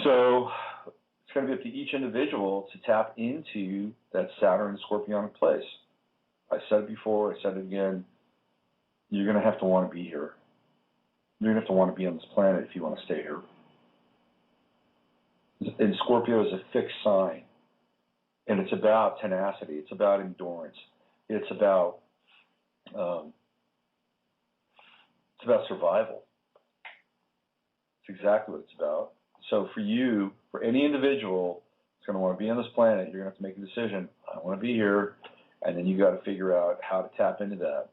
So it's going to be up to each individual to tap into that Saturn and Scorpionic place. I said it before, I said it again. You're going to have to want to be here. You're going to have to want to be on this planet if you want to stay here. And Scorpio is a fixed sign. And it's about tenacity. It's about endurance. It's about survival. It's exactly what it's about. So for you, for any individual that's going to want to be on this planet, you're going to have to make a decision. I want to be here. And then you got to figure out how to tap into that,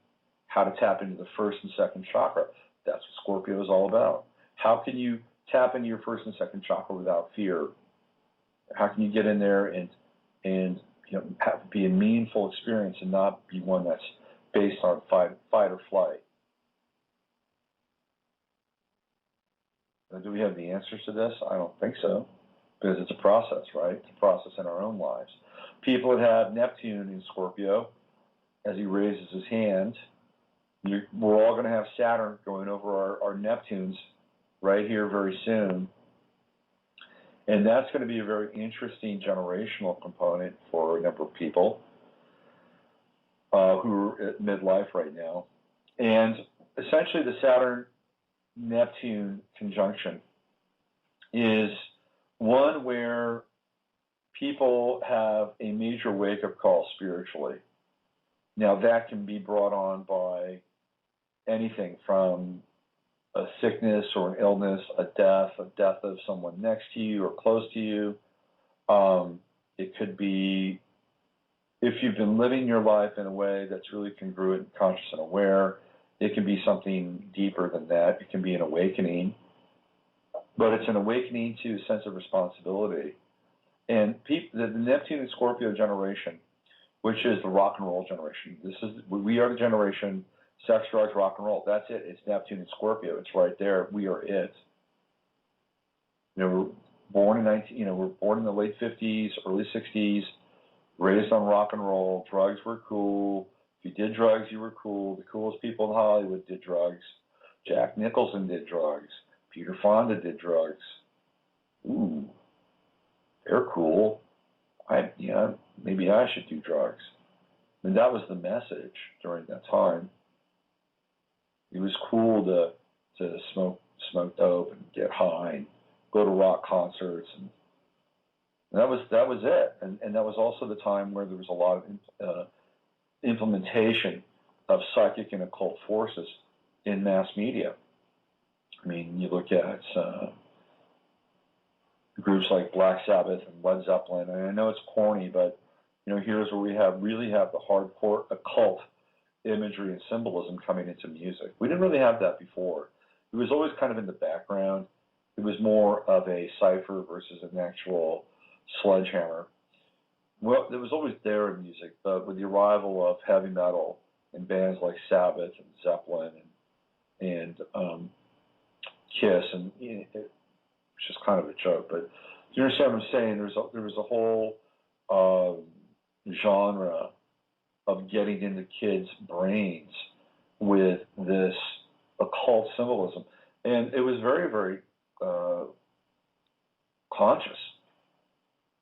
how to tap into the first and second chakra. That's what Scorpio is all about. How can you tap into your first and second chakra without fear? How can you get in there and be a meaningful experience and not be one that's based on fight or flight? Now, do we have the answers to this? I don't think so, because it's a process, right? It's a process in our own lives. People that have Neptune in Scorpio, as he raises his hand, we're all going to have Saturn going over our Neptunes right here very soon. And that's going to be a very interesting generational component for a number of people who are at midlife right now. And essentially the Saturn-Neptune conjunction is one where people have a major wake-up call spiritually. Now that can be brought on by anything from a sickness or an illness, a death of someone next to you or close to you. It could be, if you've been living your life in a way that's really congruent, conscious, and aware, it can be something deeper than that. It can be an awakening, but it's an awakening to a sense of responsibility. And the Neptune and Scorpio generation, which is the rock and roll generation, we are the generation. Sex, drugs, rock and roll. That's it. It's Neptune and Scorpio. It's right there. We are it. We're born in the late 50s, early 60s, raised on rock and roll. Drugs were cool. If you did drugs, you were cool. The coolest people in Hollywood did drugs. Jack Nicholson did drugs. Peter Fonda did drugs. Ooh, they're cool. Maybe I should do drugs. And that was the message during that time. It was cool to smoke dope and get high and go to rock concerts, and that was it. And that was also the time where there was a lot of implementation of psychic and occult forces in mass media. I mean, you look at groups like Black Sabbath and Led Zeppelin, and I know it's corny, but here's where we really have the hardcore occult imagery and symbolism coming into music. We didn't really have that before. It was always kind of in the background. It was more of a cipher versus an actual sledgehammer. Well, it was always there in music, but with the arrival of heavy metal and bands like Sabbath and Zeppelin and Kiss, and it's just kind of a joke. But you understand what I'm saying? There was a whole genre of getting into kids' brains with this occult symbolism, and it was very, very conscious.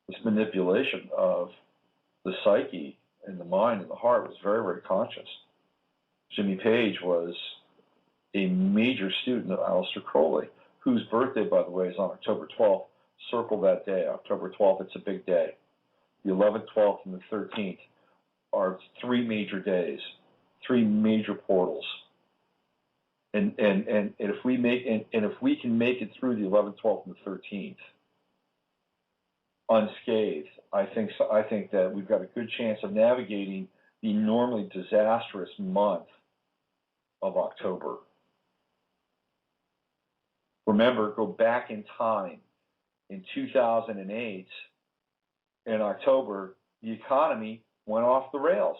This manipulation of the psyche and the mind and the heart was very, very conscious. Jimmy Page was a major student of Aleister Crowley, whose birthday, by the way, is on October 12th. Circle that day, October 12th. It's a big day. The 11th, 12th, and the 13th are three major days, three major portals. And if we can make it through the 11th, 12th, and the 13th unscathed, I think that we've got a good chance of navigating the normally disastrous month of October. Remember, go back in time. In 2008, in October, the economy went off the rails.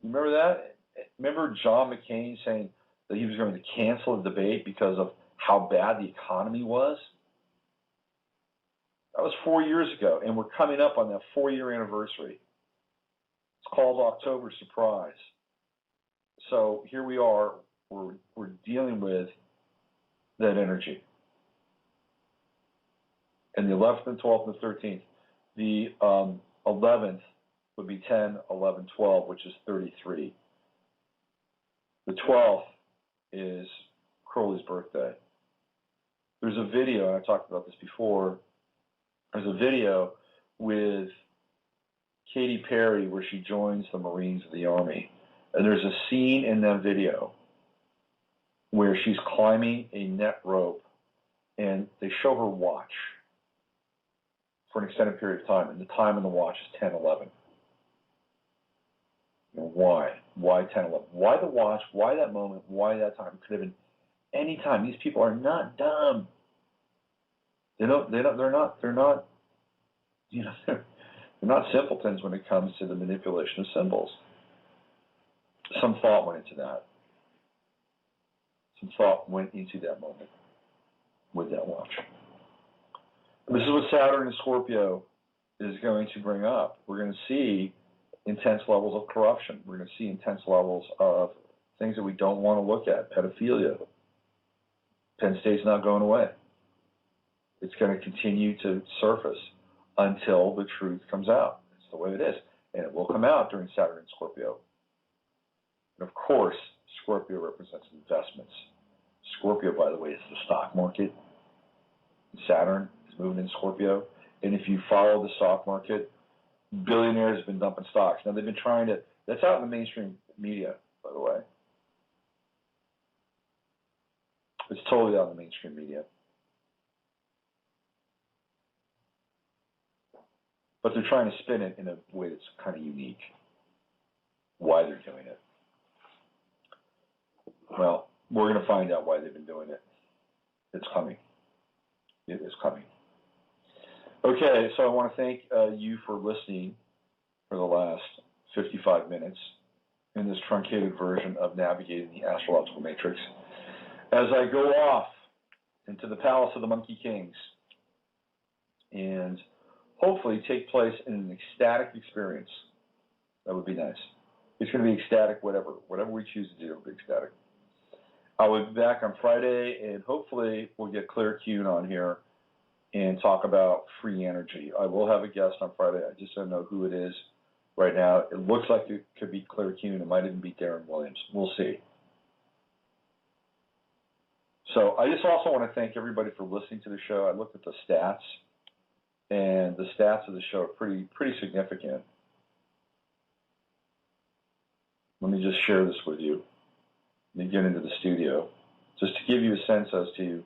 You remember that? Remember John McCain saying that he was going to cancel the debate because of how bad the economy was? That was 4 years ago, and we're coming up on that 4-year anniversary. It's called October Surprise. So here we are. We're dealing with that energy. And the 11th and 12th and 13th. The 11th would be 10, 11, 12, which is 33. The 12th is Crowley's birthday. There's a video, and I talked about this before, there's a video with Katy Perry where she joins the Marines of the Army. And there's a scene in that video where she's climbing a net rope, and they show her watch for an extended period of time, and the time on the watch is 10:11. Why? Why 10:11? Why the watch? Why that moment? Why that time? It could have been any time. These people are not dumb. They're not. You know, they're not simpletons when it comes to the manipulation of symbols. Some thought went into that. Some thought went into that moment with that watch. This is what Saturn and Scorpio is going to bring up. We're going to see intense levels of corruption. We're going to see intense levels of things that we don't want to look at. Pedophilia. Penn State's not going away. It's going to continue to surface until the truth comes out. It's the way it is. And it will come out during Saturn and Scorpio. And of course, Scorpio represents investments. Scorpio, by the way, is the stock market. Saturn is moving in Scorpio. And if you follow the stock market, billionaires have been dumping stocks. Now, they've been trying to, that's out in the mainstream media, by the way. It's totally out in the mainstream media. But they're trying to spin it in a way that's kind of unique. Why they're doing it. Well, we're going to find out why they've been doing it. It's coming. It is coming. Okay, so I want to thank you for listening for the last 55 minutes in this truncated version of Navigating the Astrological Matrix. As I go off into the Palace of the Monkey Kings and hopefully take place in an ecstatic experience. That would be nice. It's going to be ecstatic, whatever we choose to do, it'll be ecstatic. I will be back on Friday, and hopefully we'll get Claire Kuhn on here and talk about free energy. I will have a guest on Friday. I just don't know who it is right now. It looks like it could be Claire Kuhn. It might even be Darren Williams. We'll see. So I just also want to thank everybody for listening to the show. I looked at the stats, and the stats of the show are pretty significant. Let me just share this with you. Let me get into the studio, just to give you a sense as to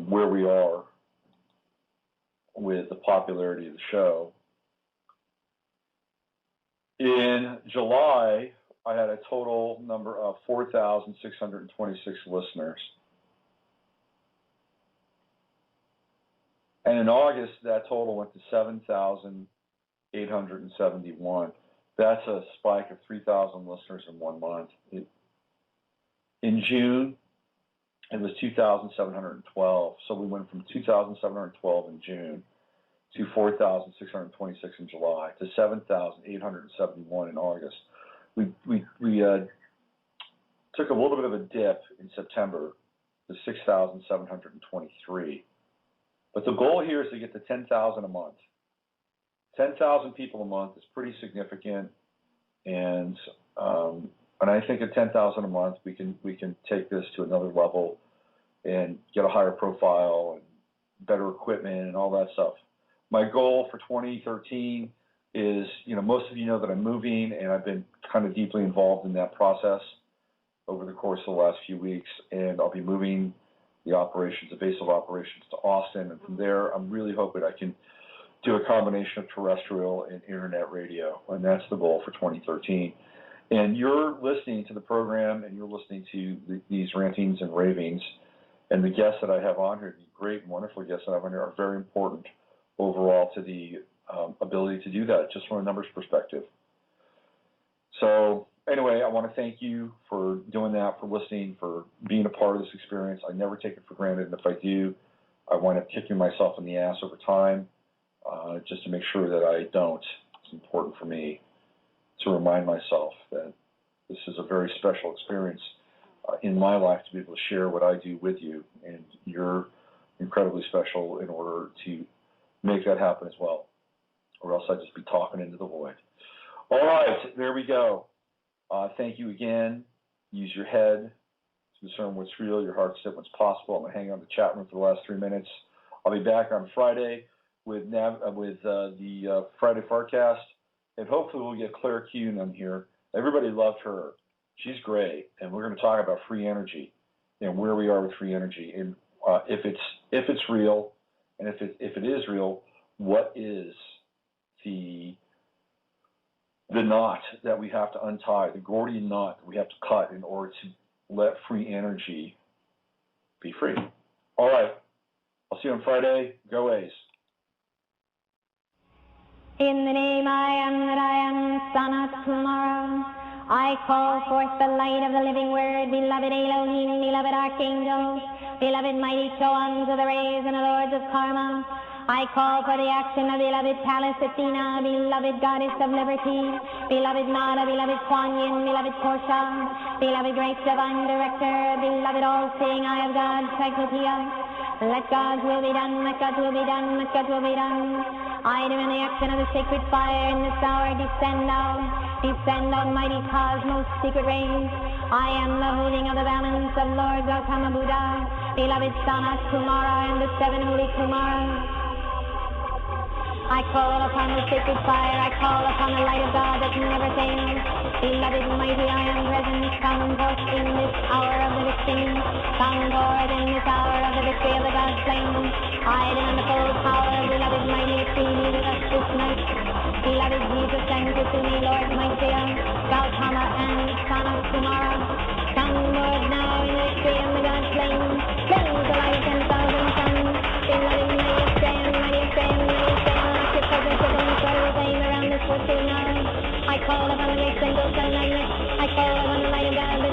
where we are with the popularity of the show. In July, I had a total number of 4,626 listeners. And in August, that total went to 7,871. That's a spike of 3,000 listeners in 1 month. In June, it was 2,712. So we went from 2,712 in June to 4,626 in July to 7,871 in August. We took a little bit of a dip in September to 6,723. But the goal here is to get to 10,000 a month. 10,000 people a month is pretty significant, and I think at 10,000 a month we can take this to another level and get a higher profile and better equipment and all that stuff. My goal for 2013 is, most of you know that I'm moving, and I've been kind of deeply involved in that process over the course of the last few weeks, and I'll be moving the operations, the base of operations, to Austin, and from there I'm really hoping I can do a combination of terrestrial and internet radio, and that's the goal for 2013. And you're listening to the program, and you're listening to these rantings and ravings, and the guests that I have on here, the great and wonderful guests that I have on here, are very important overall to the ability to do that, just from a numbers perspective. So anyway, I want to thank you for doing that, for listening, for being a part of this experience. I never take it for granted, and if I do, I wind up kicking myself in the ass over time, just to make sure that I don't. It's important for me to remind myself that this is a very special experience in my life to be able to share what I do with you, and you're incredibly special in order to make that happen as well, or else I'd just be talking into the void. All right, there we go. Thank you again. Use your head to discern what's real, your heart to what's possible. I'm going to hang on the chat room for the last 3 minutes. I'll be back on Friday with the Friday forecast, and hopefully we'll get Claire Kuhn on here. Everybody loved her. She's great, and we're going to talk about free energy and where we are with free energy, and if it's real, and if it is real, what is the knot that we have to untie, the Gordian knot that we have to cut in order to let free energy be free. All right. I'll see you on Friday. Go A's. In the name I am that I am, Sanat Kumara, I call forth the light of the living word, beloved Elohim, beloved archangels, beloved mighty Choans of the rays and the lords of karma. I call for the action of beloved Pallas Athena, beloved goddess of liberty, beloved Nada, beloved Kuan Yin, beloved Portia, beloved great divine director, beloved all-seeing eye of God, Cyclopeia. Let God's will be done, let God's will be done, let God's will be done. I demand the action of the sacred fire in this hour. Descend almighty cosmos, secret rays. I am the holding of the balance of Lord Gautama Buddha, beloved Sanat Kumara and the seven holy Kumaras. I call upon the sacred fire, I call upon the light of God that never fails. Beloved mighty, I am present, come forth in this hour of the victory. Come forth in this hour of the victory of the God slain. I demand the full power of beloved mighty Athene with us this night. Beloved Jesus and Kusumi, Lord mighty, Gautama and Sanat Kumara. Come forth now in the victory of the God slain. Cleanse the light of 10,000 suns. Beloved mighty Athene, mighty Athene, mighty Athene. Around this fortune now. I call upon the great single sun magnet. I call upon the light of God.